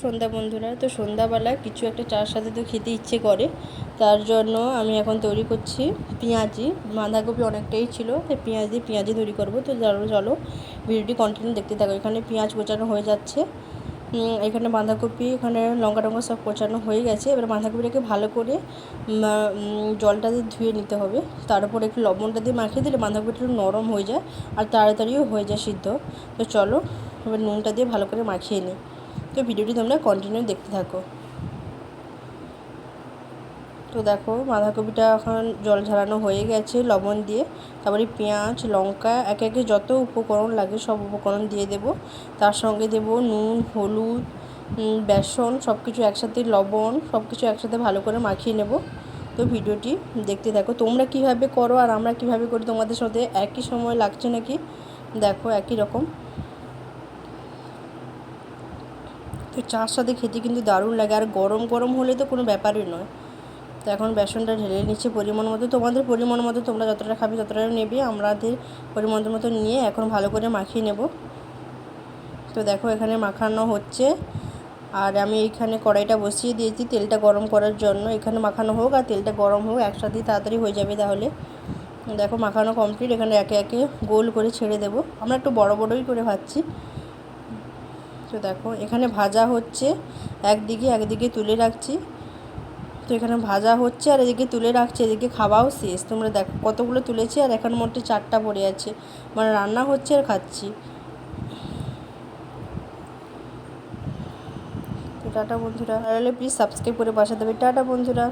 সন্ধ্যা বন্ধুরা, তো সন্ধ্যাবেলা কিছু একটা চার সাথে তো খেতে ইচ্ছে করে। তার জন্য আমি এখন তৈরি করছি পেঁয়াজি। বাঁধাকপি অনেকটাই ছিল, তাই পেঁয়াজি তৈরি করব। তো চলো ভিডিওটি কন্টিনিউ দেখতে থাকো। এখানে পেঁয়াজ কোচানো হয়ে যাচ্ছে, এখানে বাঁধাকপি, এখানে লঙ্কা টঙ্কা সব কোচানো হয়ে গেছে। এবার বাঁধাকপিটাকে ভালো করে জলটা দিয়ে ধুয়ে নিতে হবে। তার উপর একটু লবণটা দিয়ে মাখিয়ে দিলে বাঁধাকপিটা একটু নরম হয়ে যায় আর তাড়াতাড়িও হয়ে যায় সিদ্ধ। তো চলো এবার নুনটা দিয়ে ভালো করে মাখিয়ে নিই। তো ভিডিওটি তোমরা কন্টিনিউ দেখতে থাকো। তো দেখো বাঁধাকপিটা এখন জল ঝরানো হয়ে গেছে লবণ দিয়ে। তারপরে পেঁয়াজ লঙ্কা একে একে যত উপকরণ লাগে সব উপকরণ দিয়ে দেব। তার সঙ্গে দেব নুন, হলুদ, বেসন, সব কিছু একসাথে, লবণ, সব কিছু একসাথে ভালো করে মাখিয়ে নেব। তো ভিডিওটি দেখতে থাকো। তোমরা কীভাবে করো আর আমরা কীভাবে করি তোমাদের সাথে একই সময় লাগছে নাকি দেখো, একই রকম। তো চার সাথে খেতে কিন্তু দারুণ লাগে, আর গরম গরম হলে তো কোনো ব্যাপারই নয়। তো এখন বেসনটা ঢেলে নিচ্ছে পরিমাণ মতো। তোমাদের পরিমাণ মতো তোমরা যতটা খাবে ততটা নেবে, আমাদের পরিমাণ মতো নিয়ে এখন ভালো করে মাখিয়ে নেব। তো দেখো এখানে মাখানো হচ্ছে, আর আমি এইখানে কড়াইটা বসিয়ে দিয়েছি তেলটা গরম করার জন্য। এখানে মাখানো হোক আর তেলটা গরম হোক, একসাথেই তাড়াতাড়ি হয়ে যাবে। তাহলে দেখো মাখানো কমপ্লিট। এখানে একে একে গোল করে ছেড়ে দেবো। আমরা একটু বড় বড়ই করে ভাজছি। তো দেখো এখানে ভাজা হচ্ছে, একদিকে তুলে রাখছি। তো এখানে ভাজা হচ্ছে আর এদিকে তুলে রাখছি, এদিকে খাওয়াও শেষ। তোমরা দেখো কতগুলো তুলেছি আর এখন মোটে 4টা পড়ে আছে, মানে রান্না হচ্ছে আর খাচ্ছি। তো টাটা বন্ধুরা, তাহলে প্লিজ সাবস্ক্রাইব করে পাশে দেবে। টাটা বন্ধুরা।